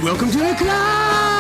Welcome to the Climb!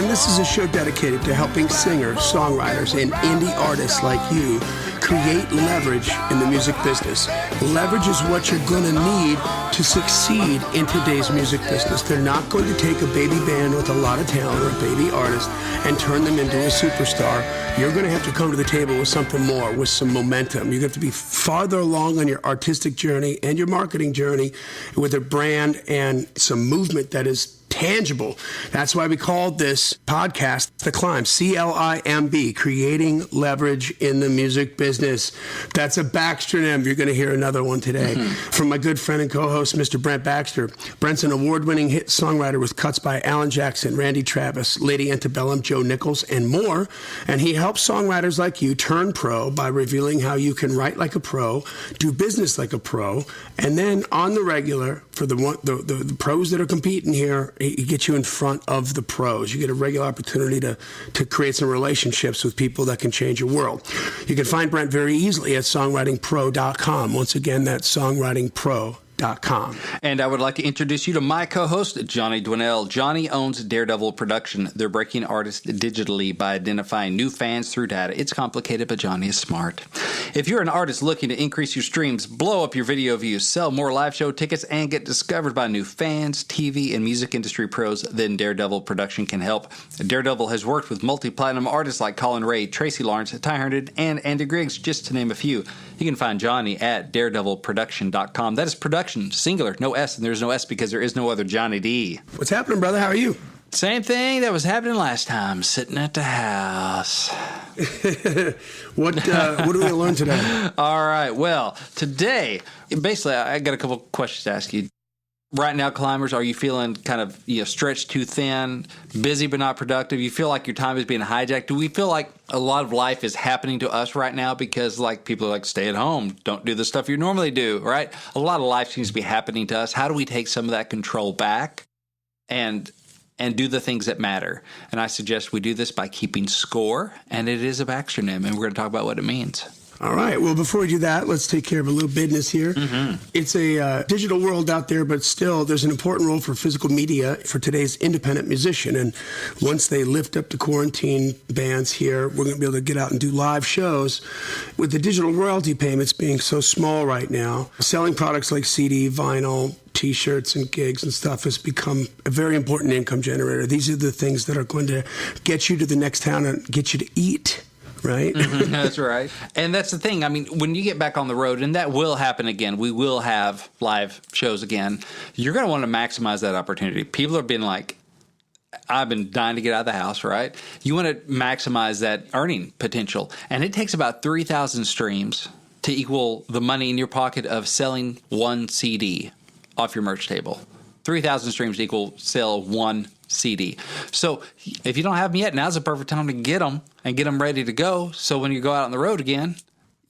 This is a show dedicated to helping singers, songwriters, and indie artists like you create leverage in the music business. Leverage is what you're going to need to succeed in today's music business. They're not going to take a baby band with a lot of talent or a baby artist and turn them into a superstar. You're going to have to come to the table with something more, with some momentum. You're going to have to be farther along on your artistic journey and your marketing journey with a brand and some movement that is tangible. That's why we called this podcast The Climb, C.L.I.M.B, creating leverage in the music business. That's a Baxtronym. You're going to hear another one today from my good friend and co-host, Mr. Brent Baxter. Brent's an award-winning hit songwriter with cuts by Alan Jackson, Randy Travis, Lady Antebellum, Joe Nichols, and more. And he helps songwriters like you turn pro by revealing how you can write like a pro, do business like a pro, and then on the regular, for the pros that are competing here, he gets you in front of the pros. You get a regular opportunity to create some relationships with people that can change your world. You can find Brent very easily at songwritingpro.com. Once again, that's songwritingpro.com. And I would like to introduce you to my co-host, Johnny Dwinell. Johnny owns Daredevil Production. They're breaking artists digitally by identifying new fans through data. It's complicated, but Johnny is smart. If you're an artist looking to increase your streams, blow up your video views, sell more live show tickets, and get discovered by new fans, TV, and music industry pros, then Daredevil Production can help. Daredevil has worked with multi-platinum artists like Colin Ray, Tracy Lawrence, Ty Herndon, and Andy Griggs, just to name a few. You can find Johnny at daredevilproduction.com. That is production, singular, no S, and there's no S because there is no other Johnny D. What's happening, brother? How are you? Same thing that was happening last time, sitting at the house. What are we going to learn today? All right, well, today, basically, I got a couple questions to ask you. Right now, climbers, are you feeling kind of stretched too thin, busy but not productive? You feel like your time is being hijacked? Do we feel like a lot of life is happening to us right now because people are like, stay at home, don't do the stuff you normally do, right? A lot of life seems to be happening to us. How do we take some of that control back and do the things that matter? And I suggest we do this by keeping score, and it is a Baxtronym, and we're going to talk about what it means. All right. Well, before we do that, let's take care of a little business here. It's a digital world out there, but still there's an important role for physical media for today's independent musician. And once they lift up the quarantine bans here, we're going to be able to get out and do live shows. With the digital royalty payments being so small right now, selling products like CD, vinyl, T-shirts and gigs and stuff has become a very important income generator. These are the things that are going to get you to the next town and get you to eat. Right? That's right. And that's the thing. I mean, when you get back on the road, and that will happen again, we will have live shows again, you're going to want to maximize that opportunity. People have been like, I've been dying to get out of the house, right? You want to maximize that earning potential. And it takes about 3,000 streams to equal the money in your pocket of selling one CD off your merch table. 3,000 streams equal sell one CD. So if you don't have them yet, now's the perfect time to get them and get them ready to go. So when you go out on the road again,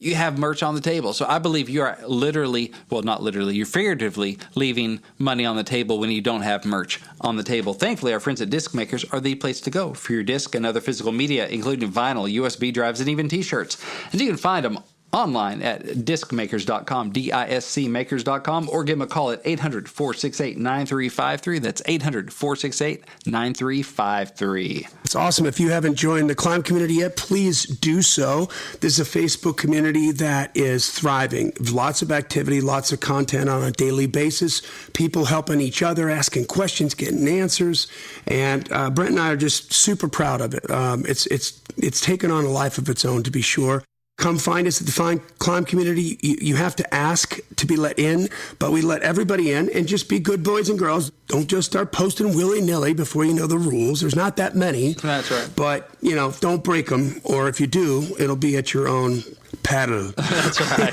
you have merch on the table. So I believe you are literally, well, not literally, you're figuratively leaving money on the table when you don't have merch on the table. Thankfully, our friends at Disc Makers are the place to go for your disc and other physical media, including vinyl, USB drives, and even T-shirts. And you can find them online at discmakers.com, discmakers.com, or give them a call at 800-468-9353. That's 800-468-9353. It's awesome. If you haven't joined the Climb community yet, please do so. This is a Facebook community that is thriving. Lots of activity, lots of content on a daily basis. People helping each other, asking questions, getting answers. And Brent and I are just super proud of it. It's taken on a life of its own, to be sure. Come find us at the Climb community. You have to ask to be let in, but we let everybody in, and just be good boys and girls. Don't just start posting willy-nilly before you know the rules. There's not that many. That's right. But, don't break them, or if you do, it'll be at your own peril. That's right.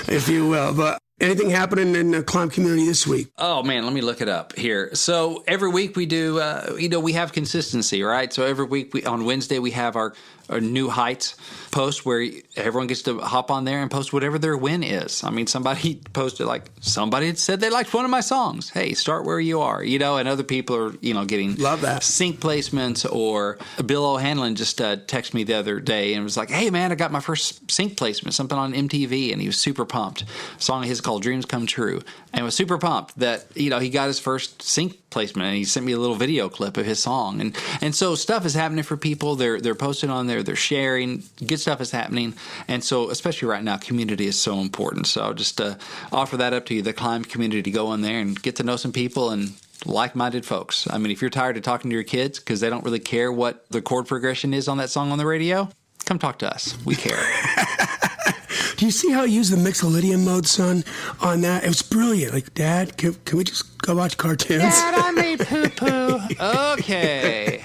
If you will. But anything happening in the Climb community this week? Oh, man, let me look it up here. So every week we do, we have consistency, right? So every week on Wednesday we have our a New Heights post where everyone gets to hop on there and post whatever their win is. I mean, somebody posted like, somebody had said they liked one of my songs. Hey, start where you are, you know, and other people are, you know, getting Love that. sync placements. Or Bill O'Hanlon just texted me the other day and was like, hey, man, I got my first sync placement, something on MTV, and he was super pumped. A song of his called Dreams Come True, and was super pumped that, you know, he got his first sync placement, and he sent me a little video clip of his song. And so stuff is happening for people. They're posting on there, they're sharing, good stuff is happening. And so especially right now, community is so important. So I'll just offer that up to you, the C.L.I.M.B community. Go in there and get to know some people and like-minded folks. I mean, if you're tired of talking to your kids because they don't really care what the chord progression is on that song on the radio, come talk to us. We care. Do you see how I use the Mixolydian mode, son, on that? It was brilliant. Like, Dad, can we just go watch cartoons? Dad, I made poo-poo. Okay.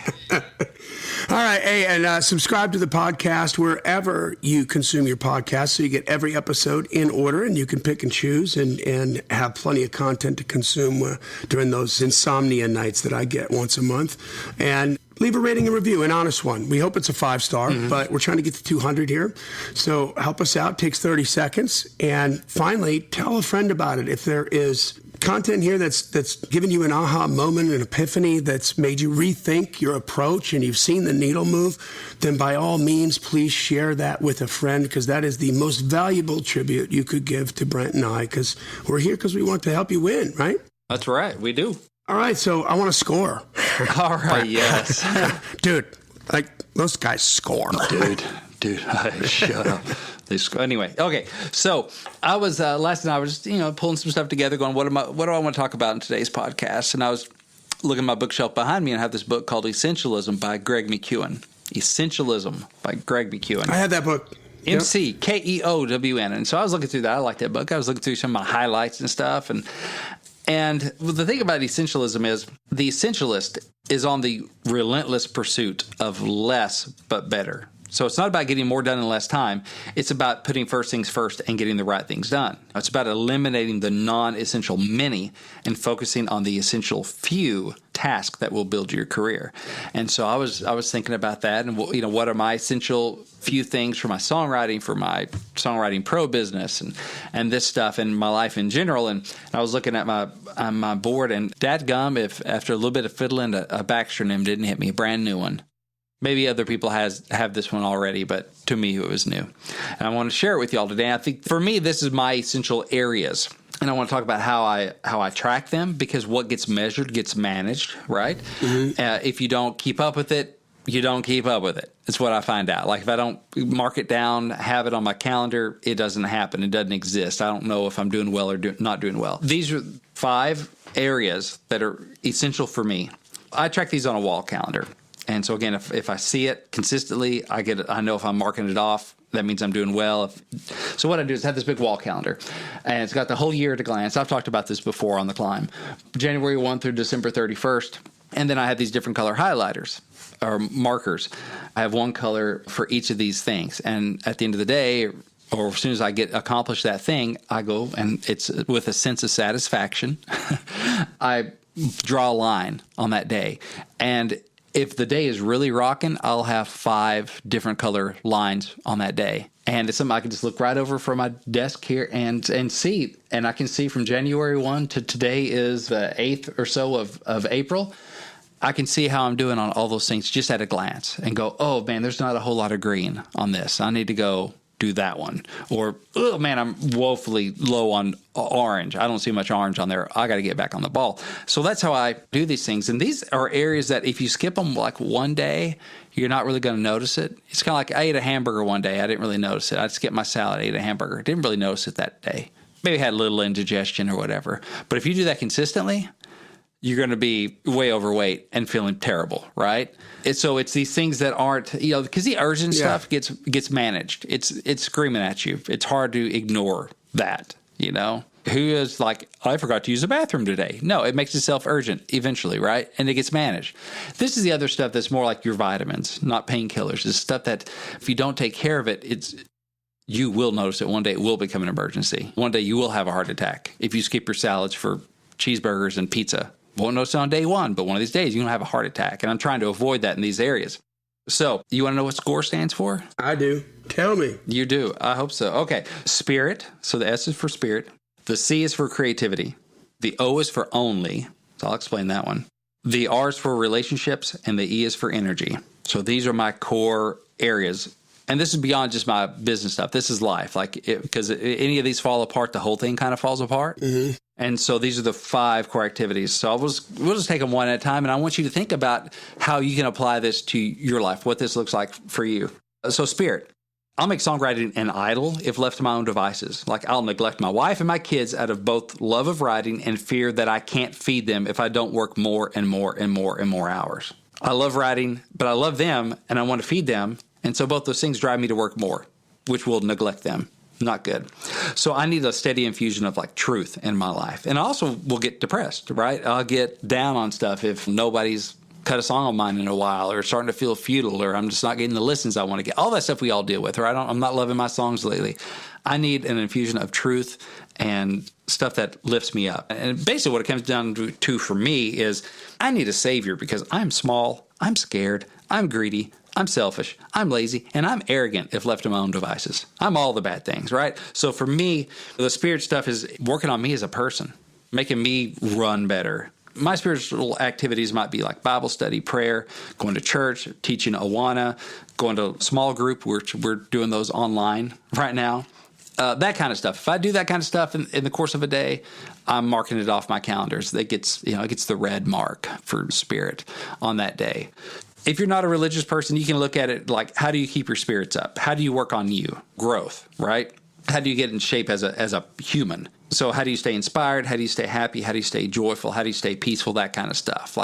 All right. Hey, and subscribe to the podcast wherever you consume your podcast so you get every episode in order, and you can pick and choose and have plenty of content to consume during those insomnia nights that I get once a month. And leave a rating and review, an honest one. We hope it's a 5-star, but we're trying to get to 200 here. So help us out. It takes 30 seconds. And finally, tell a friend about it. If there is content here that's given you an aha moment, an epiphany that's made you rethink your approach, and you've seen the needle move, then by all means, please share that with a friend, because that is the most valuable tribute you could give to Brent and I, because we're here because we want to help you win, right? That's right. We do. All right, so I want to score. All right, yes. Dude, like, most guys score. Dude, shut up. Anyway, okay. So I was last night. I was just pulling some stuff together, going, what do I want to talk about in today's podcast? And I was looking at my bookshelf behind me, and I have this book called Essentialism by Greg McKeown. Essentialism by Greg McKeown. I had that book. McKeown. And so I was looking through that. I like that book. I was looking through some of my highlights and stuff, and the thing about essentialism is the essentialist is on the relentless pursuit of less but better. So it's not about getting more done in less time. It's about putting first things first and getting the right things done. It's about eliminating the non-essential many and focusing on the essential few tasks that will build your career. And so I was thinking about that, and what are my essential few things for my songwriting, for my songwriting pro business, and this stuff, and my life in general. And I was looking at my board, and dadgum, if after a little bit of fiddling, a Baxter name didn't hit me, a brand new one. Maybe other people have this one already, but to me it was new. And I want to share it with you all today. I think for me, this is my essential areas. And I want to talk about how I track them, because what gets measured gets managed, right? Mm-hmm. If you don't keep up with it, you don't keep up with it. It's what I find out. Like, if I don't mark it down, have it on my calendar, it doesn't happen. It doesn't exist. I don't know if I'm doing well or not doing well. These are 5 areas that are essential for me. I track these on a wall calendar. And so again, if I see it consistently, I know if I'm marking it off, that means I'm doing well. So what I do is have this big wall calendar, and it's got the whole year at a glance. I've talked about this before on the C.L.I.M.B. January 1 through December 31st. And then I have these different color highlighters or markers. I have one color for each of these things. And at the end of the day, or as soon as I accomplish that thing, I go, and it's with a sense of satisfaction. I draw a line on that day. And if the day is really rocking, I'll have 5 different color lines on that day. And it's something I can just look right over from my desk here and see. And I can see from January 1 to today is the 8th or so of April. I can see how I'm doing on all those things just at a glance and go, oh, man, there's not a whole lot of green on this. I need to go do that one. Or, oh, man, I'm woefully low on orange. I don't see much orange on there. I got to get back on the ball. So that's how I do these things. And these are areas that if you skip them like one day, you're not really going to notice it. It's kind of like I ate a hamburger one day. I didn't really notice it. I skipped my salad, ate a hamburger. Didn't really notice it that day. Maybe had a little indigestion or whatever. But if you do that consistently, you're going to be way overweight and feeling terrible, right? It's these things that aren't, because the urgent stuff gets managed. It's screaming at you. It's hard to ignore that, Who is like, I forgot to use the bathroom today. No, it makes itself urgent eventually, right? And it gets managed. This is the other stuff that's more like your vitamins, not painkillers. It's stuff that if you don't take care of it, you will notice it one day. It will become an emergency. One day you will have a heart attack if you skip your salads for cheeseburgers and pizza. Won't notice it on day 1, but one of these days you're going to have a heart attack. And I'm trying to avoid that in these areas. So, you want to know what SCORE stands for? I do. Tell me. You do. I hope so. Okay. Spirit. So the S is for spirit. The C is for creativity. The O is for only. So I'll explain that one. The R is for relationships, and the E is for energy. So these are my core areas. And this is beyond just my business stuff. This is life. Because any of these fall apart, the whole thing kind of falls apart. Mm-hmm. And so these are the 5 core activities. So we'll just take them one at a time. And I want you to think about how you can apply this to your life, what this looks like for you. So spirit. I'll make songwriting an idol if left to my own devices. Like I'll neglect my wife and my kids out of both love of writing and fear that I can't feed them if I don't work more and more and more and more hours. I love writing, but I love them and I want to feed them. And so both those things drive me to work more, which will neglect them. Not good. So I need a steady infusion of truth in my life. And I also will get depressed, right? I'll get down on stuff if nobody's cut a song of mine in a while, or starting to feel futile, or I'm just not getting the listens I want to get. All that stuff we all deal with, right? I'm not loving my songs lately. I need an infusion of truth and stuff that lifts me up. And basically what it comes down to for me is I need a savior because I'm small, I'm scared, I'm greedy, I'm selfish, I'm lazy, and I'm arrogant if left to my own devices. I'm all the bad things, right? So for me, the spirit stuff is working on me as a person, making me run better. My spiritual activities might be like Bible study, prayer, going to church, teaching Awana, going to small group, which we're doing those online right now. That kind of stuff. If I do that kind of stuff in the course of a day, I'm marking it off my calendars. It gets the red mark for spirit on that day. If you're not a religious person, you can look at it like, how do you keep your spirits up? How do you work on you? Growth, right? How do you get in shape as a human? So how do you stay inspired? How do you stay happy? How do you stay joyful? How do you stay peaceful? That kind of stuff.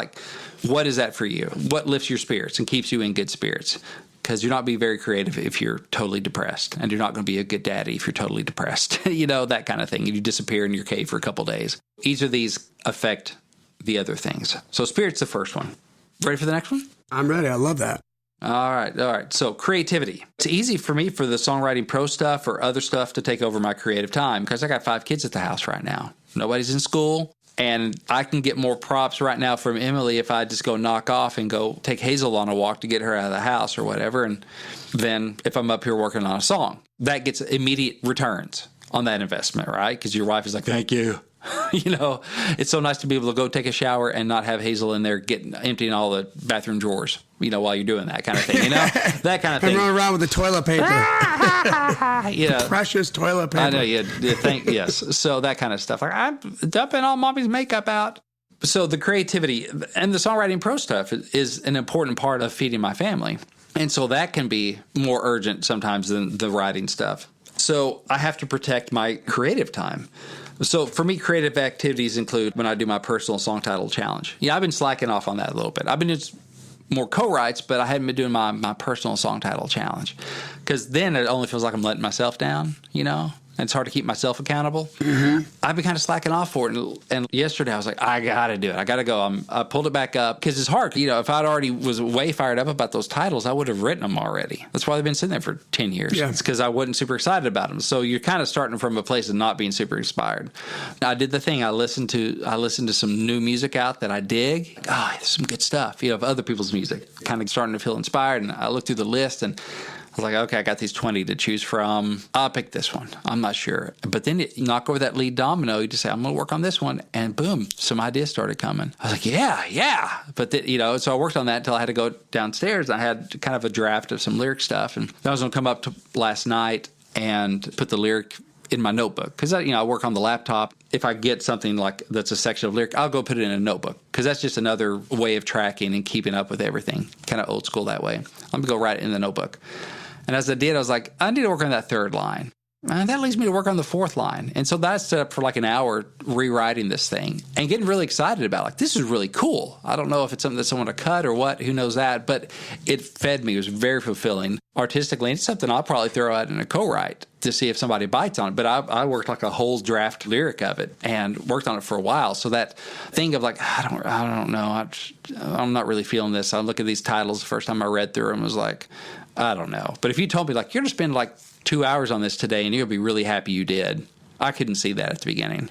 What is that for you? What lifts your spirits and keeps you in good spirits? Because you're not being very creative if you're totally depressed, and you're not going to be a good daddy if you're totally depressed. That kind of thing. You disappear in your cave for a couple days. Each of these affect the other things. So spirit's the first one. Ready for the next one? I'm ready. I love that. All right. So creativity. It's easy for me for the songwriting pro stuff or other stuff to take over my creative time because I got 5 kids at the house right now. Nobody's in school. And I can get more props right now from Emily if I just go knock off and go take Hazel on a walk to get her out of the house or whatever. And then if I'm up here working on a song, that gets immediate returns on that investment, right? Because your wife is like, thank you. It's so nice to be able to go take a shower and not have Hazel in there emptying all the bathroom drawers, while you're doing that kind of thing, that kind of thing. And run around with the toilet paper. Precious toilet paper. I know, yes. So that kind of stuff. I'm dumping all mommy's makeup out. So the creativity and the songwriting pro stuff is an important part of feeding my family. And so that can be more urgent sometimes than the writing stuff. So I have to protect my creative time. So for me, creative activities include when I do my personal song title challenge. I've been slacking off on that a little bit. I've been just more co-writes, but I hadn't been doing my personal song title challenge because then it only feels like I'm letting myself down, and it's hard to keep myself accountable. Mm-hmm. I've been kind of slacking off for it. And yesterday I was like, I got to do it. I got to go. I pulled it back up because it's hard. If I'd already was way fired up about those titles, I would have written them already. That's why they've been sitting there for 10 years. Yeah. It's because I wasn't super excited about them. So you're kind of starting from a place of not being super inspired. I did the thing. I listened to some new music out that I dig. There's some good stuff, of other people's music. Kind of starting to feel inspired. And I looked through the list and I was like, okay, I got these 20 to choose from. I'll pick this one. I'm not sure. But then you knock over that lead domino. You just say, I'm going to work on this one. And boom, some ideas started coming. I was like, yeah. But, so I worked on that until I had to go downstairs. I had kind of a draft of some lyric stuff. And I was going to come up to last night and put the lyric in my notebook. Because, I work on the laptop. If I get something like that's a section of lyric, I'll go put it in a notebook. Because that's just another way of tracking and keeping up with everything. Kind of old school that way. I'm going to go write it in the notebook. And as I did, I was like, I need to work on that 3rd line. And that leads me to work on the 4th line. And so that's set up for an hour rewriting this thing and getting really excited about it. This is really cool. I don't know if it's something that someone to cut or what, who knows that, but it fed me. It was very fulfilling artistically. And it's something I'll probably throw out in a co-write to see if somebody bites on it. But I worked a whole draft lyric of it and worked on it for a while. So that thing of I don't know. I'm not really feeling this. I look at these titles the first time I read through them was like, I don't know. But if you told me you're going to spend 2 hours on this today and you're going to be really happy you did, I couldn't see that at the beginning.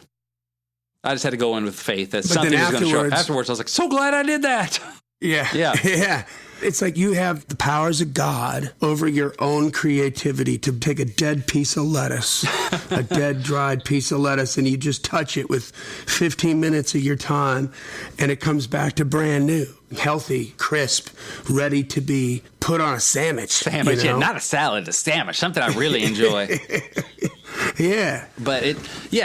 I just had to go in with faith that something was going to show up. Afterwards, I was like, so glad I did that. Yeah. Yeah. Yeah. It's like you have the powers of God over your own creativity to take a dead piece of lettuce, a dead, dried piece of lettuce, and you just touch it with 15 minutes of your time, and it comes back to brand new, healthy, crisp, ready to be put on a sandwich. Sandwich, yeah, not a salad, a sandwich, something I really enjoy. Yeah. But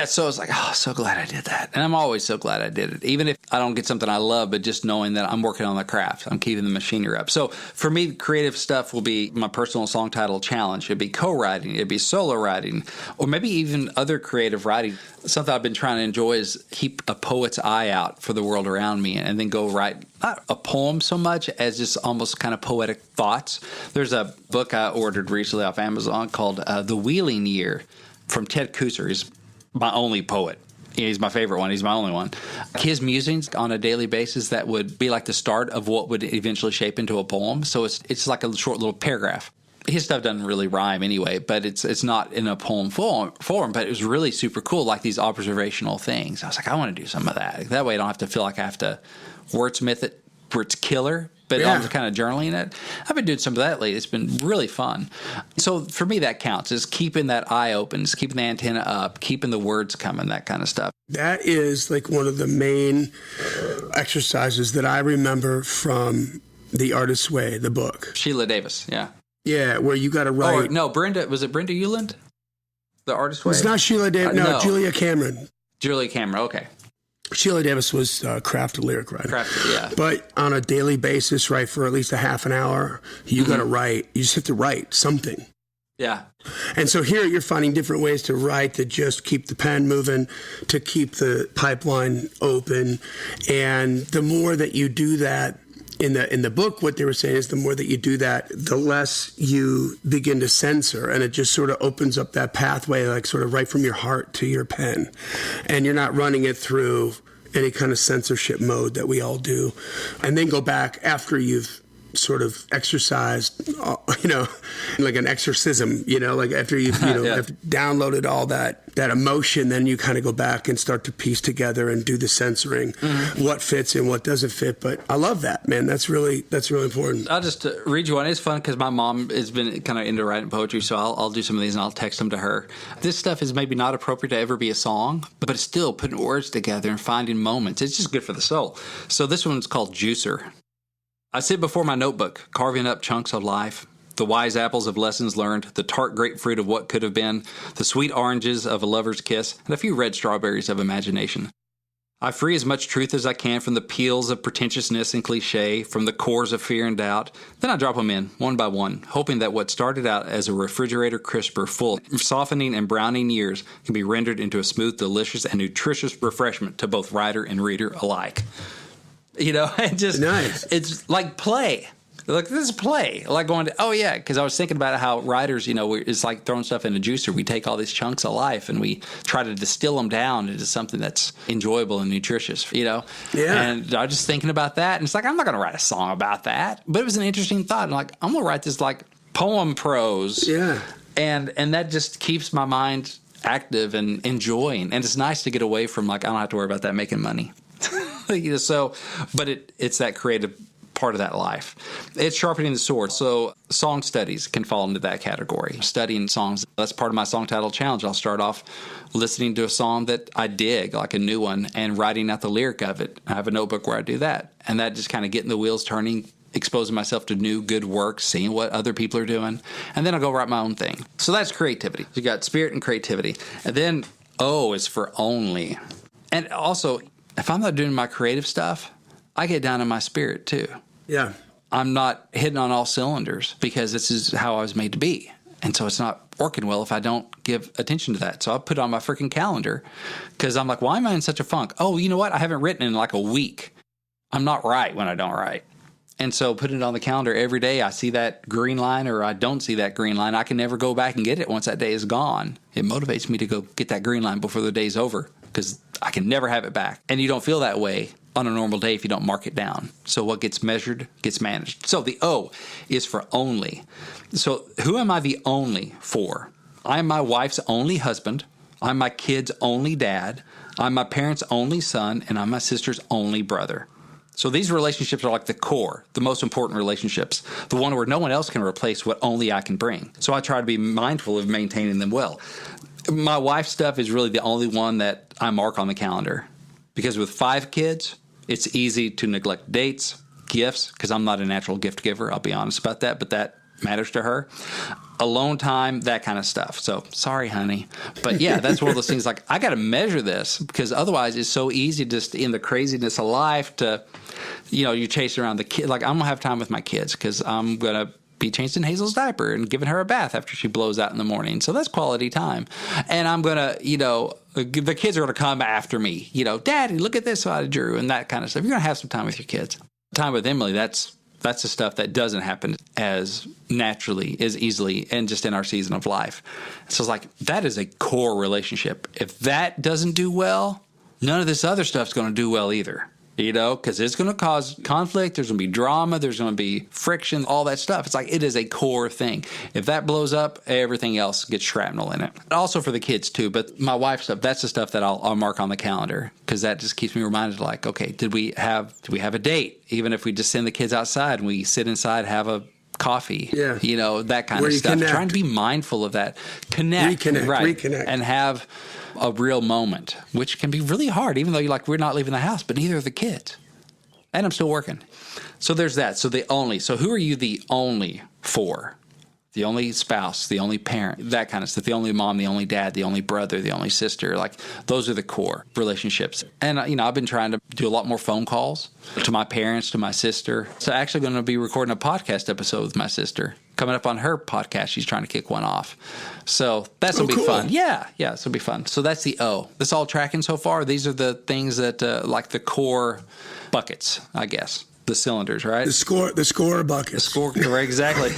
so I was like, oh, so glad I did that. And I'm always so glad I did it. Even if I don't get something I love, but just knowing that I'm working on the craft, I'm keeping the machinery up. So for me, creative stuff will be my personal song title challenge. It'd be co-writing, it'd be solo writing, or maybe even other creative writing. Something I've been trying to enjoy is keep a poet's eye out for the world around me and then go write, not a poem so much as just almost kind of poetic thoughts. There's a book I ordered recently off Amazon called The Wheeling Year, from Ted Kooser. He's my only poet. He's my favorite one. He's my only one. His musings on a daily basis, that would be like the start of what would eventually shape into a poem. So it's like a short little paragraph. His stuff doesn't really rhyme anyway, but it's not in a poem form, but it was really super cool, like these observational things. I was like, I want to do some of that. That way I don't have to feel like I have to wordsmith it where it's killer, but I'm just kind of journaling it. I've been doing some of that lately. It's been really fun. So for me, that counts, is keeping that eye open, is keeping the antenna up, keeping the words coming, that kind of stuff. That is like one of the main exercises that I remember from The Artist's Way, the book. Sheila Davis, yeah. Yeah, where you got to write. Oh, no, was it Brenda Euland? The Artist's Way? It's not Sheila Davis. No, Julia Cameron. Julia Cameron, okay. Sheila Davis was crafted lyric writer. Crafted, yeah. But on a daily basis, right, for at least a half an hour, you got to write. You just have to write something. Yeah. And so here you're finding different ways to write that just keep the pen moving, to keep the pipeline open. And the more that you do that, in the book, what they were saying is the more that you do that, the less you begin to censor, and it just sort of opens up that pathway, like sort of right from your heart to your pen. And you're not running it through any kind of censorship mode that we all do. And then go back after you've sort of exercised, like an exorcism, like after you've, have downloaded all that emotion, then you kind of go back and start to piece together and do the censoring, what fits and what doesn't fit. But I love that, man. That's really important. I'll just read you one. It's fun because my mom has been kind of into writing poetry, so I'll do some of these and I'll text them to her. This stuff is maybe not appropriate to ever be a song, but it's still putting words together and finding moments. It's just good for the soul. So this one's called Juicer. I sit before my notebook, carving up chunks of life, the wise apples of lessons learned, the tart grapefruit of what could have been, the sweet oranges of a lover's kiss, and a few red strawberries of imagination. I free as much truth as I can from the peels of pretentiousness and cliche, from the cores of fear and doubt. Then I drop them in, one by one, hoping that what started out as a refrigerator crisper full of softening and browning years can be rendered into a smooth, delicious, and nutritious refreshment to both writer and reader alike. Nice. It's like play. Like, this is play. Like going to, because I was thinking about how writers, it's like throwing stuff in a juicer. We take all these chunks of life and we try to distill them down into something that's enjoyable and nutritious, Yeah. And I was just thinking about that. And it's like, I'm not going to write a song about that. But it was an interesting thought. I'm like, I'm going to write this like poem prose. Yeah. And that just keeps my mind active and enjoying. And it's nice to get away from, like, I don't have to worry about that making money. But it's that creative part of that life. It's sharpening the sword. So song studies can fall into that category. Studying songs, that's part of my song title challenge. I'll start off listening to a song that I dig, like a new one, and writing out the lyric of it. I have a notebook where I do that. And that just kind of getting the wheels turning, exposing myself to new good work, seeing what other people are doing. And then I'll go write my own thing. So that's creativity. You got spirit and creativity. And then O is for only. And also, if I'm not doing my creative stuff, I get down in my spirit too. Yeah. I'm not hitting on all cylinders because this is how I was made to be. And so it's not working well if I don't give attention to that. So I put it on my freaking calendar because I'm like, why am I in such a funk? Oh, you know what? I haven't written in like a week. I'm not right when I don't write. And so putting it on the calendar every day, I see that green line or I don't see that green line. I can never go back and get it once that day is gone. It motivates me to go get that green line before the day's over because I can never have it back. And you don't feel that way on a normal day if you don't mark it down. So what gets measured gets managed. So the O is for only. So who am I the only for? I'm my wife's only husband. I'm my kid's only dad. I'm my parents' only son. And I'm my sister's only brother. So these relationships are like the core, the most important relationships, the one where no one else can replace what only I can bring. So I try to be mindful of maintaining them well. My wife's stuff is really the only one that I mark on the calendar, because with 5 kids, it's easy to neglect dates, gifts, because I'm not a natural gift giver. I'll be honest about that, but that matters to her. Alone time, that kind of stuff. So sorry, honey. But yeah, that's one of those things, like, I got to measure this, because otherwise it's so easy just in the craziness of life to, you chase around the kid. Like, I'm going to have time with my kids because I'm going to be changing Hazel's diaper and giving her a bath after she blows out in the morning. So that's quality time. And I'm going to, the kids are going to come after me. Daddy, look at this what I drew, and that kind of stuff. You're going to have some time with your kids. Time with Emily, that's the stuff that doesn't happen as naturally, as easily, and just in our season of life. So it's like, that is a core relationship. If that doesn't do well, none of this other stuff's going to do well either. Because it's going to cause conflict. There's going to be drama. There's going to be friction, all that stuff. It's like, it is a core thing. If that blows up, everything else gets shrapnel in it. Also for the kids too. But my wife's stuff, that's the stuff that I'll mark on the calendar, because that just keeps me reminded, like, okay, do we have a date? Even if we just send the kids outside and we sit inside, have a coffee, that kind of stuff. Connect. Trying to be mindful of that. Reconnect. And have a real moment, which can be really hard, even though we're not leaving the house, but neither are the kids. And I'm still working. So there's that. So who are you the only for? The only spouse, the only parent, that kind of stuff. The only mom, the only dad, the only brother, the only sister. Like, those are the core relationships. And, I've been trying to do a lot more phone calls to my parents, to my sister. So actually going to be recording a podcast episode with my sister coming up on her podcast. She's trying to kick one off. So that's going to be fun. Yeah, this will be fun. So that's the O. This all tracking so far. These are the things that, like the core buckets, I guess. The cylinders, right? The score buckets. The score, right, exactly.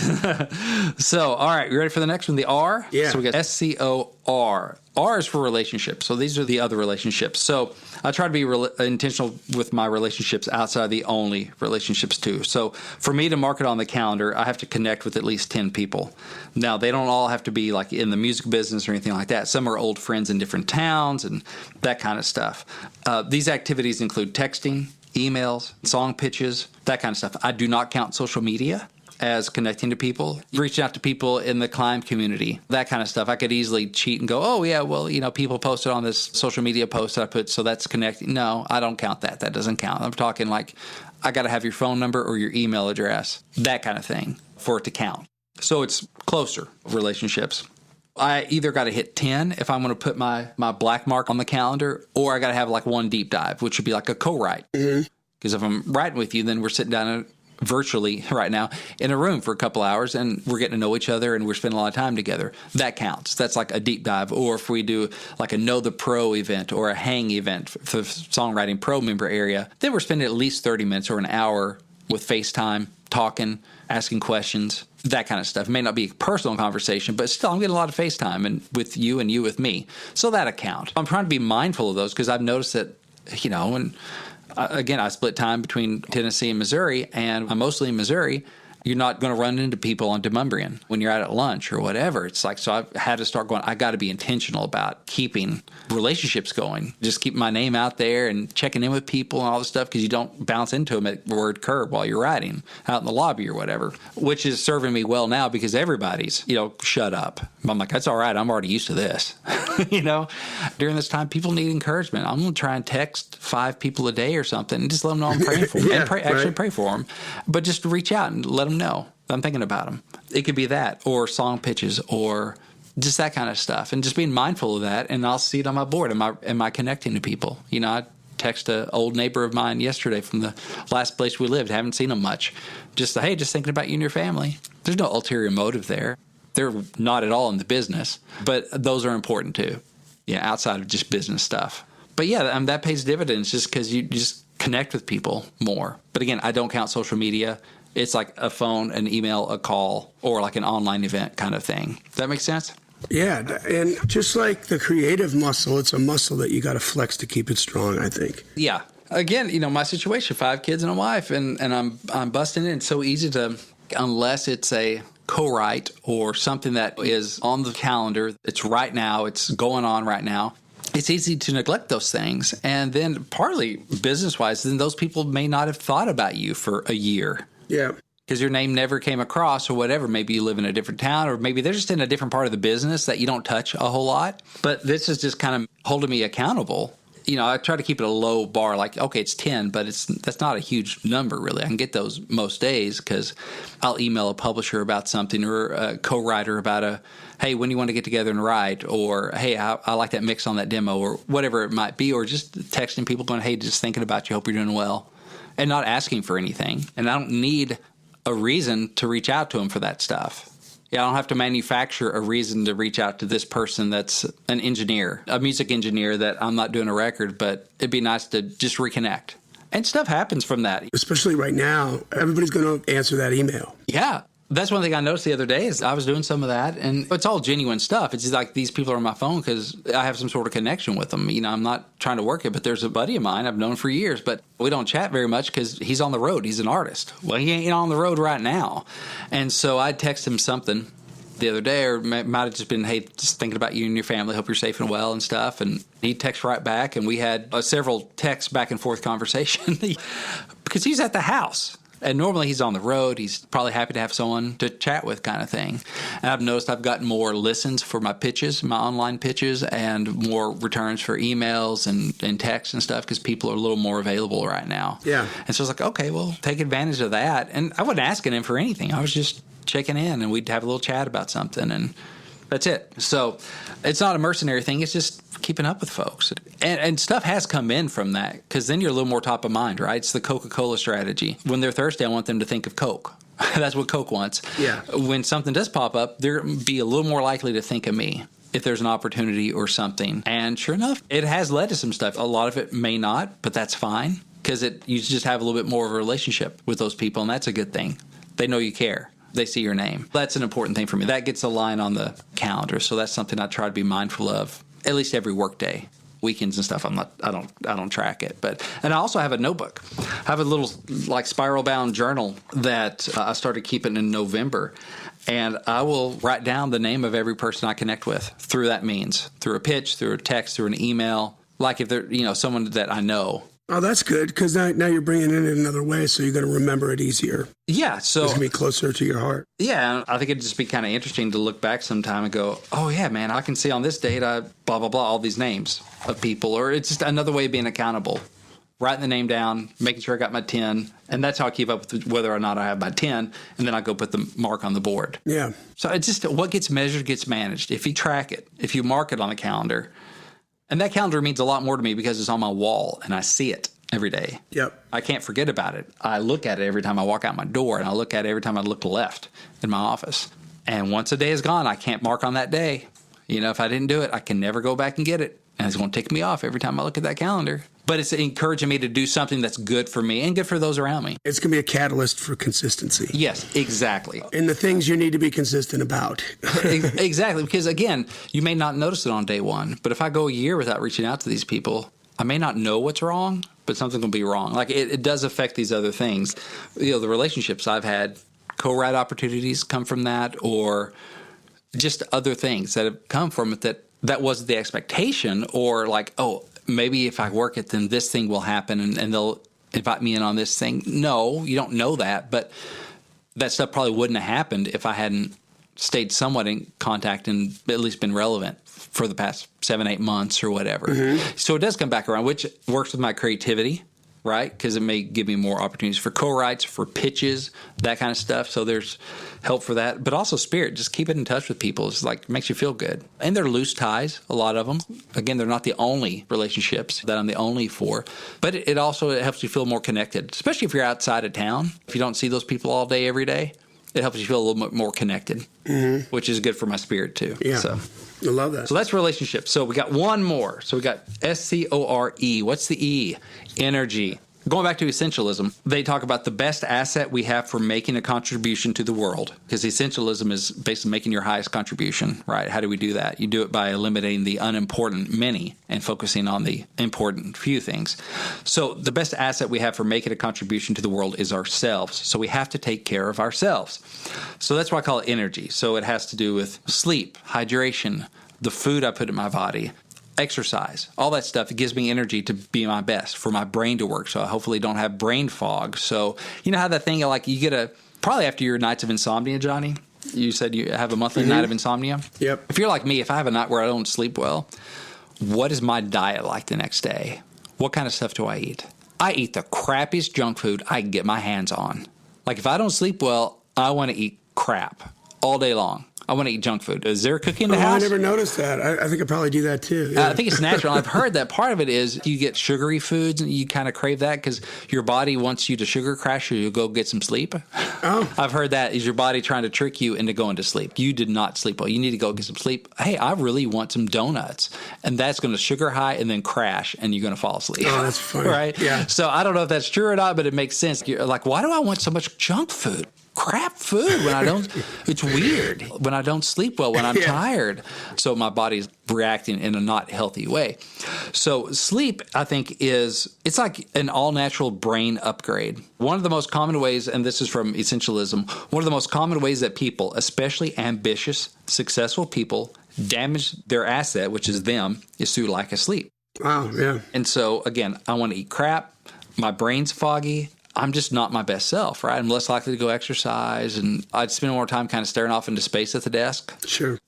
So, all right, you ready for the next one? The R? Yeah. So we got SCOR. R is for relationships. So these are the other relationships. So I try to be intentional with my relationships outside the only relationships too. So for me to mark it on the calendar, I have to connect with at least 10 people. Now, they don't all have to be like in the music business or anything like that. Some are old friends in different towns and that kind of stuff. These activities include texting, emails, song pitches, that kind of stuff. I do not count social media as connecting to people, reaching out to people in the C.L.I.M.B community, that kind of stuff. I could easily cheat and go, oh, yeah, well, people posted on this social media post that I put, so that's connecting. No, I don't count that. That doesn't count. I'm talking like, I got to have your phone number or your email address, that kind of thing, for it to count. So it's closer relationships. I either got to hit 10 if I'm going to put my black mark on the calendar, or I got to have like one deep dive, which would be like a co-write. Because if I'm writing with you, then we're sitting down virtually right now in a room for a couple hours and we're getting to know each other and we're spending a lot of time together. That counts. That's like a deep dive. Or if we do like a Know the Pro event or a Hang event for the Songwriting Pro member area, then we're spending at least 30 minutes or an hour with FaceTime, talking, asking questions, that kind of stuff. It may not be a personal conversation, but still I'm getting a lot of FaceTime and you with me. So that account. I'm trying to be mindful of those because I've noticed that, and again, I split time between Tennessee and Missouri, and I'm mostly in Missouri. You're not going to run into people on Demumbrian when you're out at lunch or whatever. It's like, so I've had to start going, I got to be intentional about keeping relationships going. Just keep my name out there and checking in with people and all this stuff, because you don't bounce into them at word curb while you're writing out in the lobby or whatever, which is serving me well now because everybody's, shut up. I'm like, that's all right. I'm already used to this. During this time, people need encouragement. I'm going to try and text 5 people a day or something and just let them know I'm praying for them. Actually pray for them. But just reach out and let them know I'm thinking about them. It could be that, or song pitches, or just that kind of stuff. And just being mindful of that, and I'll see it on my board. Am I connecting to people? I text an old neighbor of mine yesterday from the last place we lived. Haven't seen him much. Just thinking about you and your family. There's no ulterior motive there. They're not at all in the business, but those are important too. Yeah, outside of just business stuff. But yeah, that pays dividends just because you just connect with people more. But again, I don't count social media. It's like a phone, an email, a call, or like an online event kind of thing. Does that make sense? Yeah, and just like the creative muscle, it's a muscle that you got to flex to keep it strong, I think. Yeah. Again, my situation, 5 kids and a wife, and I'm busting in. It's so easy to, unless it's a co-write or something that is on the calendar, it's right now, it's going on right now. it's easy to neglect those things. And then partly business-wise, then those people may not have thought about you for a year. Yeah. Because your name never came across or whatever. Maybe you live in a different town, or maybe they're just in a different part of the business that you don't touch a whole lot. But this is just kind of holding me accountable. I try to keep it a low bar, like, okay, it's 10, but that's not a huge number, really. I can get those most days because I'll email a publisher about something, or a co-writer about hey, when do you want to get together and write? Or, hey, I like that mix on that demo, or whatever it might be. Or just texting people going, hey, just thinking about you, hope you're doing well, and not asking for anything. And I don't need a reason to reach out to them for that stuff. I don't have to manufacture a reason to reach out to this person that's an engineer, a music engineer, that I'm not doing a record, but it'd be nice to just reconnect. And stuff happens from that. Especially right now, everybody's going to answer that email. Yeah. That's one thing I noticed the other day is I was doing some of that, and it's all genuine stuff. It's just like these people are on my phone because I have some sort of connection with them. I'm not trying to work it, but there's a buddy of mine I've known for years, but we don't chat very much because he's on the road. He's an artist. Well, he ain't on the road right now. And so I text him something the other day, or might have just been, hey, just thinking about you and your family. Hope you're safe and well and stuff. And he texts right back, and we had several text back and forth conversation because he's at the house. And normally he's on the road. He's probably happy to have someone to chat with, kind of thing. And I've noticed I've gotten more listens for my pitches, my online pitches, and more returns for emails and texts and stuff because people are a little more available right now. Yeah. And so I was like, okay, well, take advantage of that. And I wasn't asking him for anything. I was just checking in, and we'd have a little chat about something, and that's it. So it's not a mercenary thing. It's just keeping up with folks. And stuff has come in from that because then you're a little more top of mind, right? It's the Coca-Cola strategy. When they're thirsty, I want them to think of Coke. That's what Coke wants. Yeah. When something does pop up, they're be a little more likely to think of me if there's an opportunity or something. And sure enough, it has led to some stuff. A lot of it may not, but that's fine because you just have a little bit more of a relationship with those people, and that's a good thing. They know you care. They see your name. That's an important thing for me. That gets a line on the calendar, so that's something I try to be mindful of at least every work day. Weekends and stuff, I don't track it. And I also have a notebook. I have a little like spiral bound journal that I started keeping in November, and I will write down the name of every person I connect with through that means, through a pitch, through a text, through an email. Like if they're someone that I know. Oh, that's good, because now you're bringing it in another way, so you're going to remember it easier. Yeah, so it's going to be closer to your heart. Yeah, I think it'd just be kind of interesting to look back sometime and go, oh, yeah, man, I can see on this date, I blah, blah, blah, all these names of people. Or it's just another way of being accountable. Writing the name down, making sure I got my 10, and that's how I keep up with whether or not I have my 10, and then I go put the mark on the board. Yeah. So it's just what gets measured gets managed. If you track it, if you mark it on the calendar, and that calendar means a lot more to me because it's on my wall, and I see it every day. Yep. I can't forget about it. I look at it every time I walk out my door, and I look at it every time I look left in my office. And once a day is gone, I can't mark on that day. If I didn't do it, I can never go back and get it. And it's going to tick me off every time I look at that calendar. But it's encouraging me to do something that's good for me and good for those around me. It's going to be a catalyst for consistency. Yes, exactly. And the things you need to be consistent about. Exactly. Because, again, you may not notice it on day one. But if I go a year without reaching out to these people, I may not know what's wrong, but something will be wrong. Like it does affect these other things. The relationships I've had, co-write opportunities come from that, or just other things that have come from it that wasn't the expectation, or like, oh, maybe if I work it, then this thing will happen and they'll invite me in on this thing. No, you don't know that, but that stuff probably wouldn't have happened if I hadn't stayed somewhat in contact and at least been relevant for the past 7-8 months or whatever. Mm-hmm. So it does come back around, which works with my creativity, right? Because it may give me more opportunities for co-writes, for pitches, that kind of stuff. So there's help for that. But also spirit, just keep it in touch with people. It's like, makes you feel good. And they're loose ties, a lot of them. Again, they're not the only relationships that I'm the only for. But it also helps you feel more connected, especially if you're outside of town. If you don't see those people all day, every day, it helps you feel a little bit more connected, mm-hmm. which is good for my spirit too. Yeah. So I love that. So that's relationships. So we got one more. So we got SCORE. What's the E? Energy. Going back to essentialism, they talk about the best asset we have for making a contribution to the world, because essentialism is basically making your highest contribution, right? How do we do that? You do it by eliminating the unimportant many and focusing on the important few things. So the best asset we have for making a contribution to the world is ourselves. So we have to take care of ourselves. So that's why I call it energy. So it has to do with sleep, hydration, the food I put in my body, exercise, all that stuff. It gives me energy to be my best, for my brain to work. So I hopefully don't have brain fog. So you know how that thing, like you get probably after your nights of insomnia, Johnny, you said you have a monthly night of insomnia. Yep. If you're like me, if I have a night where I don't sleep well, what is my diet like the next day? What kind of stuff do I eat? I eat the crappiest junk food I can get my hands on. Like if I don't sleep well, I want to eat crap all day long. I want to eat junk food. Is there a cookie in the house? I never noticed that. I think I probably do that too. Yeah. I think it's natural. I've heard that part of it is you get sugary foods and you kind of crave that because your body wants you to sugar crash or you go get some sleep. Oh. I've heard that is your body trying to trick you into going to sleep. You did not sleep well. You need to go get some sleep. Hey, I really want some donuts. And that's going to sugar high and then crash and you're going to fall asleep. Oh, that's funny. Right? Yeah. So I don't know if that's true or not, but it makes sense. You're like, why do I want so much junk food? Crap food when I don't. It's weird when I don't sleep well, when I'm tired. So my body's reacting in a not healthy way. So sleep, I think, it's like an all-natural brain upgrade. One of the most common ways, and this is from Essentialism, one of the most common ways that people, especially ambitious, successful people, damage their asset, which is them, is through lack of sleep. Wow, yeah. And so, again, I want to eat crap. My brain's foggy. I'm just not my best self, right? I'm less likely to go exercise, and I'd spend more time kind of staring off into space at the desk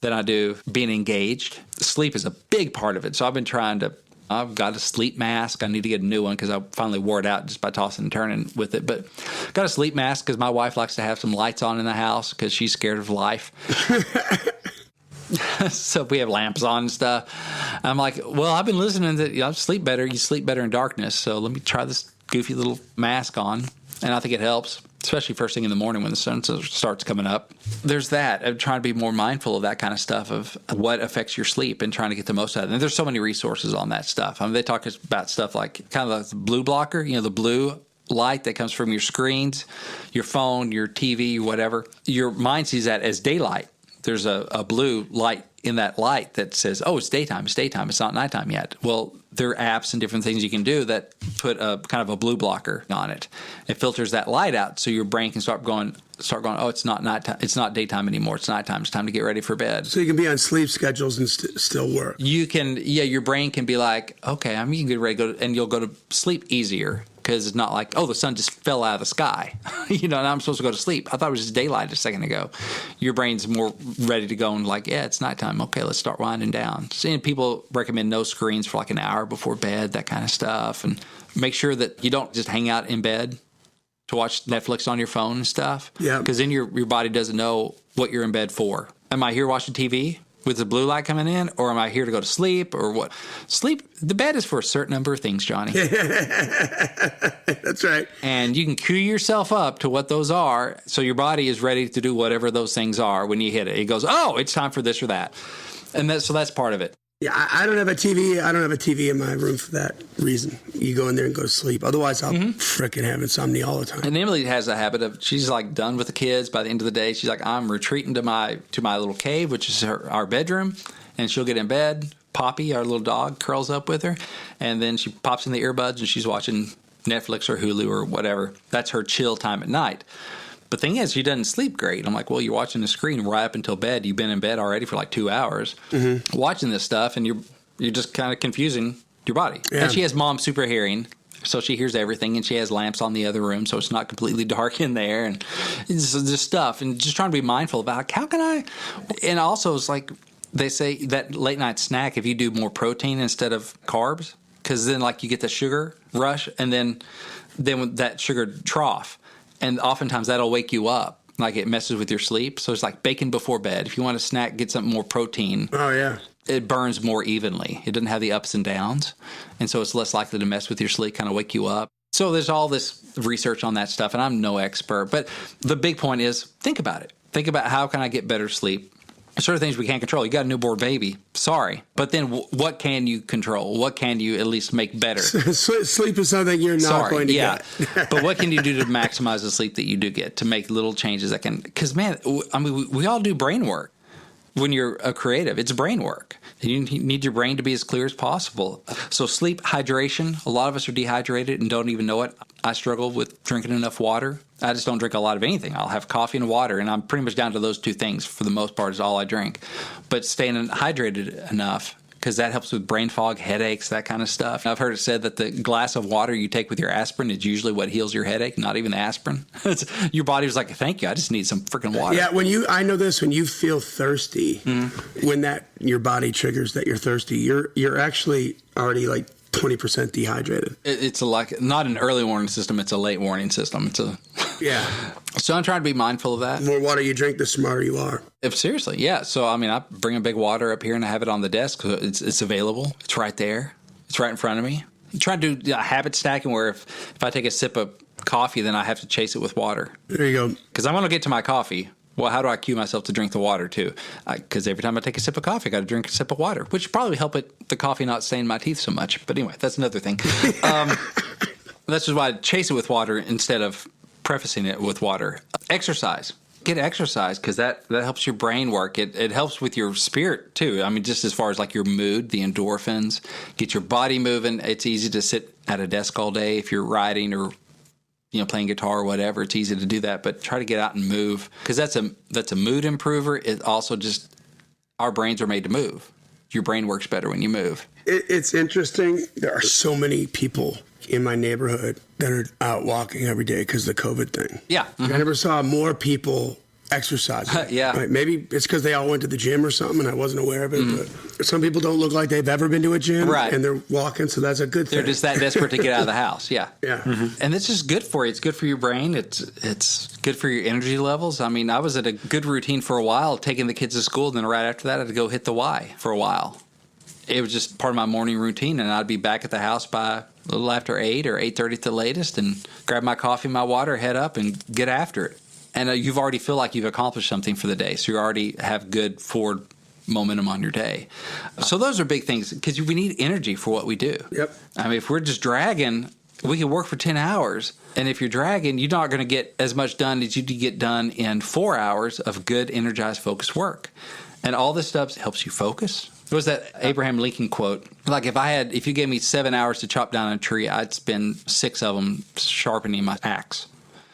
than I do being engaged. Sleep is a big part of it. So I've got a sleep mask. I need to get a new one because I finally wore it out just by tossing and turning with it. But got a sleep mask because my wife likes to have some lights on in the house because she's scared of life. So we have lamps on and stuff. I'm like, well, I've been listening to you sleep better. You sleep better in darkness. So let me try this goofy little mask on. And I think it helps, especially first thing in the morning when the sun starts coming up. There's that. I'm trying to be more mindful of that kind of stuff, of what affects your sleep and trying to get the most out of it. And there's so many resources on that stuff. I mean, they talk about stuff like kind of like the blue blocker, the blue light that comes from your screens, your phone, your TV, whatever. Your mind sees that as daylight. There's a blue light in that light that says, oh, it's daytime, it's not nighttime yet. Well, there are apps and different things you can do that put a kind of a blue blocker on it. It filters that light out so your brain can start going, oh, it's not nighttime, it's not daytime anymore, it's nighttime, it's time to get ready for bed. So you can be on sleep schedules and still work. You can, your brain can be like, okay, you can get ready to go, and you'll go to sleep easier. Because it's not like, oh, the sun just fell out of the sky, and I'm supposed to go to sleep. I thought it was just daylight a second ago. Your brain's more ready to go and like, yeah, it's nighttime. Okay, let's start winding down. Seeing people recommend no screens for like an hour before bed, that kind of stuff. And make sure that you don't just hang out in bed to watch Netflix on your phone and stuff. Yeah. Because then your body doesn't know what you're in bed for. Am I here watching TV with the blue light coming in, or am I here to go to sleep, or what? Sleep, the bed is for a certain number of things, Johnny. That's right. And you can cue yourself up to what those are, so your body is ready to do whatever those things are when you hit it. It goes, oh, it's time for this or that. And so that's part of it. Yeah, I don't have a TV. I don't have a TV in my room for that reason. You go in there and go to sleep. Otherwise, I'll frickin' have insomnia all the time. And Emily has a habit of, she's like done with the kids by the end of the day. She's like, I'm retreating to my little cave, which is our bedroom. And she'll get in bed. Poppy, our little dog, curls up with her. And then she pops in the earbuds and she's watching Netflix or Hulu or whatever. That's her chill time at night. The thing is, she doesn't sleep great. I'm like, well, you're watching the screen right up until bed. You've been in bed already for like 2 hours watching this stuff, and you're just kind of confusing your body. Yeah. And she has mom super hearing, so she hears everything, and she has lamps on the other room, so it's not completely dark in there, and it's just stuff. And just trying to be mindful about, like, how can I? And also, it's like they say that late night snack, if you do more protein instead of carbs, because then like you get the sugar rush, and then with that sugar trough. And oftentimes that'll wake you up, like it messes with your sleep. So it's like bacon before bed. If you want a snack, get something more protein. Oh, yeah. It burns more evenly. It doesn't have the ups and downs. And so it's less likely to mess with your sleep, kind of wake you up. So there's all this research on that stuff, and I'm no expert. But the big point is, think about it. Think about how can I get better sleep? Sort of things we can't control. You got a newborn baby. Sorry. But then what can you control? What can you at least make better? Sleep is something you're not going to get. But what can you do to maximize the sleep that you do get, to make little changes that can... Because, man, I mean, we all do brain work. When you're a creative, it's brain work. You need your brain to be as clear as possible. So sleep, hydration. A lot of us are dehydrated and don't even know it. I struggle with drinking enough water. I just don't drink a lot of anything. I'll have coffee and water, and I'm pretty much down to those two things for the most part is all I drink. But staying hydrated enough because that helps with brain fog, headaches, that kind of stuff. I've heard it said that the glass of water you take with your aspirin is usually what heals your headache, not even the aspirin. Your body was like, thank you, I just need some freaking water. Yeah, I know this, when you feel thirsty, when your body triggers that you're thirsty, you're actually already like 20% dehydrated. It's not an early warning system, it's a late warning system. Yeah. So I'm trying to be mindful of that. The more water you drink, the smarter you are. Seriously, yeah. So, I mean, I bring a big water up here and I have it on the desk. So it's available. It's right there. It's right in front of me. I'm trying to do habit stacking where if I take a sip of coffee, then I have to chase it with water. There you go. Because I'm going to get to my coffee. Well, how do I cue myself to drink the water, too? Because every time I take a sip of coffee, I got to drink a sip of water, which probably help the coffee not stain my teeth so much. But anyway, that's another thing. That's just why I chase it with water instead of prefacing it with water. Exercise. Get exercise because that helps your brain work. It helps with your spirit, too. I mean, just as far as like your mood, the endorphins, get your body moving. It's easy to sit at a desk all day if you're writing or playing guitar or whatever. It's easy to do that, but try to get out and move because that's a mood improver. It also just, our brains are made to move. Your brain works better when you move. It's interesting. There are so many people in my neighborhood that are out walking every day because of the COVID thing. Yeah. Mm-hmm. I never saw more people exercising. Yeah. Right? Maybe it's because they all went to the gym or something and I wasn't aware of it. But some people don't look like they've ever been to a gym. Right. And they're walking, so that's a good thing. They're just that desperate to get out of the house. Yeah. Yeah. Mm-hmm. And it's just good for you. It's good for your brain. It's good for your energy levels. I mean, I was at a good routine for a while, taking the kids to school. And then right after that, I had to go hit the Y for a while. It was just part of my morning routine. And I'd be back at the house by a little after 8 or 8:30 at the latest and grab my coffee, my water, head up and get after it. And you've already feel like you've accomplished something for the day. So you already have good forward momentum on your day. So those are big things because we need energy for what we do. Yep. I mean, if we're just dragging, we can work for 10 hours. And if you're dragging, you're not going to get as much done as you get done in 4 hours of good, energized, focused work. And all this stuff helps you focus. There was that Abraham Lincoln quote, like if you gave me 7 hours to chop down a tree, I'd spend 6 of them sharpening my axe.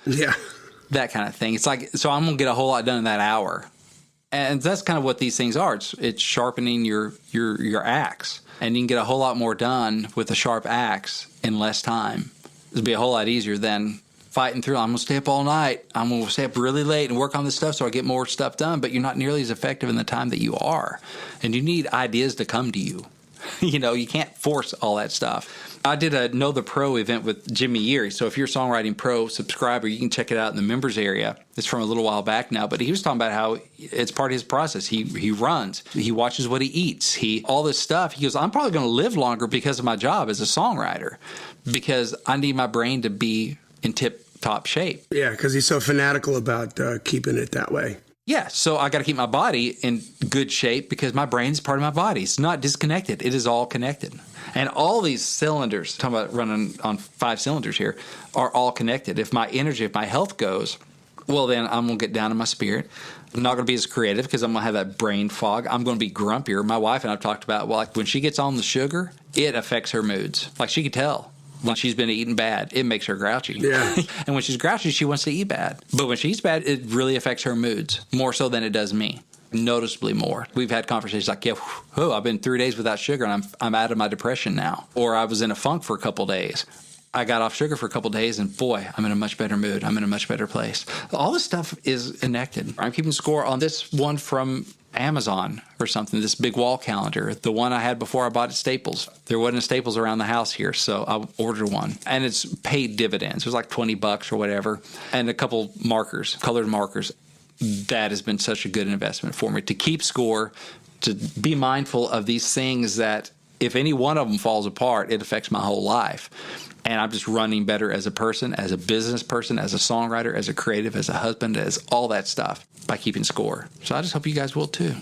Yeah. That kind of thing. It's like, so I'm going to get a whole lot done in that hour. And that's kind of what these things are. It's sharpening your axe. And you can get a whole lot more done with a sharp axe in less time. It'll be a whole lot easier than fighting through. I'm going to stay up all night. I'm going to stay up really late and work on this stuff so I get more stuff done. But you're not nearly as effective in the time that you are. And you need ideas to come to you. You can't force all that stuff. I did a Know the Pro event with Jimmy Yeary. So if you're a Songwriting Pro subscriber, you can check it out in the members area. It's from a little while back now, but he was talking about how it's part of his process. He runs. He watches what he eats. All this stuff. He goes, I'm probably going to live longer because of my job as a songwriter because I need my brain to be in tip-top shape. Yeah, because he's so fanatical about keeping it that way. Yeah, so I got to keep my body in good shape because my brain is part of my body. It's not disconnected. It is all connected. And all these cylinders, talking about running on 5 cylinders here, are all connected. If my energy, if my health goes, well, then I'm going to get down in my spirit. I'm not going to be as creative because I'm going to have that brain fog. I'm going to be grumpier. My wife and I've talked about, well, like when she gets on the sugar, it affects her moods. Like she could tell. When she's been eating bad, it makes her grouchy. Yeah. And when she's grouchy, she wants to eat bad. But when she eats bad, it really affects her moods, more so than it does me. Noticeably more. We've had conversations like, I've been 3 days without sugar and I'm out of my depression now. Or I was in a funk for a couple days. I got off sugar for a couple days and boy, I'm in a much better mood. I'm in a much better place. All this stuff is connected. I'm keeping score on this one from Amazon or something, this big wall calendar, the one I had before I bought at Staples. There wasn't a Staples around the house here, so I ordered one. And it's paid dividends. It was like $20 or whatever. And a couple markers, colored markers. That has been such a good investment for me to keep score, to be mindful of these things that if any one of them falls apart, it affects my whole life. And I'm just running better as a person, as a business person, as a songwriter, as a creative, as a husband, as all that stuff by keeping score. So I just hope you guys will too.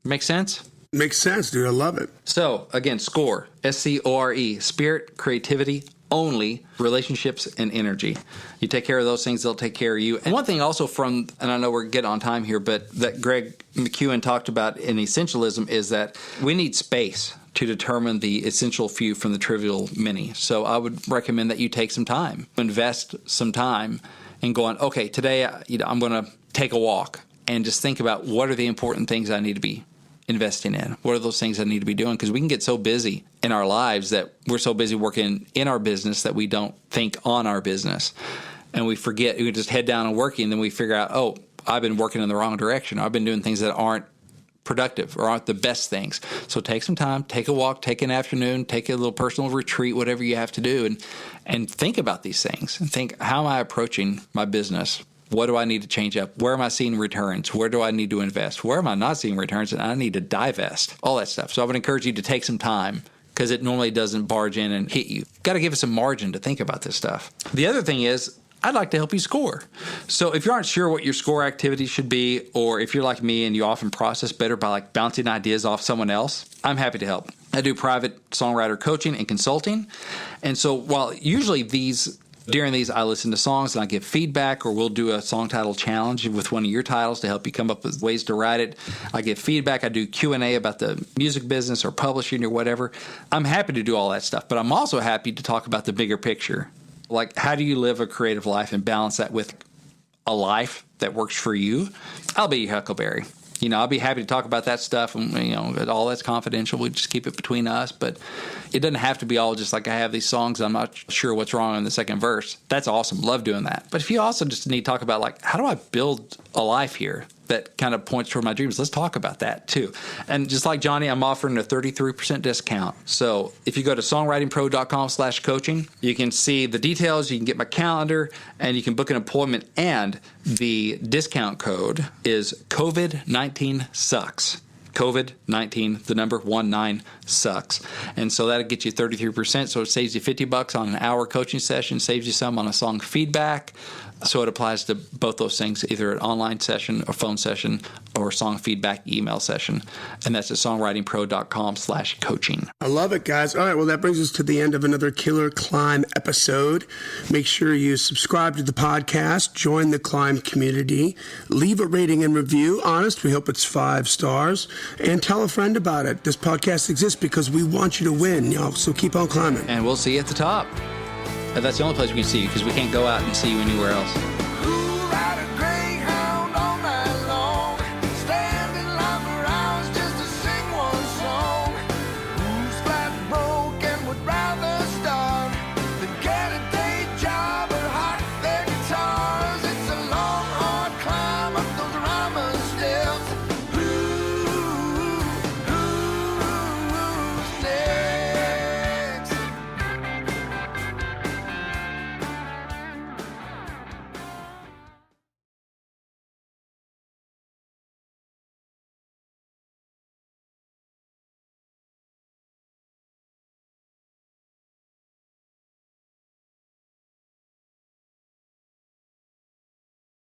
Make sense? Makes sense, dude. I love it. So again, score, SCORE, spirit, creativity, only, relationships, and energy. You take care of those things, they'll take care of you. And one thing also from, and I know we're getting on time here, but that Greg McEwen talked about in Essentialism is that we need space to determine the essential few from the trivial many. So I would recommend that you take some time, invest some time in going, okay, today I'm going to take a walk and just think about what are the important things I need to be investing in? What are those things I need to be doing? Because we can get so busy in our lives that we're so busy working in our business that we don't think on our business. And we forget, we just head down and working, and then we figure out, oh, I've been working in the wrong direction. I've been doing things that aren't productive or aren't the best things. So take some time, take a walk, take an afternoon, take a little personal retreat, whatever you have to do, and think about these things and think, how am I approaching my business? What do I need to change up? Where am I seeing returns? Where do I need to invest? Where am I not seeing returns and I need to divest? All that stuff. So I would encourage you to take some time, because it normally doesn't barge in and hit you. Got to give us some margin to think about this stuff. The other thing is, I'd like to help you score. So if you aren't sure what your score activity should be, or if you're like me and you often process better by like bouncing ideas off someone else, I'm happy to help. I do private songwriter coaching and consulting. And so while usually during these, I listen to songs and I give feedback, or we'll do a song title challenge with one of your titles to help you come up with ways to write it. I give feedback. I do Q&A about the music business or publishing or whatever. I'm happy to do all that stuff, but I'm also happy to talk about the bigger picture. Like, how do you live a creative life and balance that with a life that works for you? I'll be your huckleberry. I'll be happy to talk about that stuff, and all that's confidential. We just keep it between us, but it doesn't have to be all just like I have these songs, I'm not sure what's wrong in the second verse. That's awesome. Love doing that. But if you also just need to talk about, like, how do I build a life here that kind of points toward my dreams, let's talk about that too. And just like Johnny, I'm offering a 33% discount. So if you go to songwritingpro.com/coaching, you can see the details, you can get my calendar, and you can book an appointment. And the discount code is COVID-19 sucks. COVID-19, the number 19 sucks. And so that'll get you 33%. So it saves you $50 on an hour coaching session, saves you some on a song feedback. So it applies to both those things, either an online session or phone session or song feedback email session. And that's at songwritingpro.com/coaching. I love it, guys. All right, well, that brings us to the end of another Killer Climb episode. Make sure you subscribe to the podcast, join the Climb community, leave a rating and review. Honest, we hope it's 5 stars, and tell a friend about it. This podcast exists because we want you to win, y'all. So keep on climbing. And we'll see you at the top. That's the only place we can see you, because we can't go out and see you anywhere else.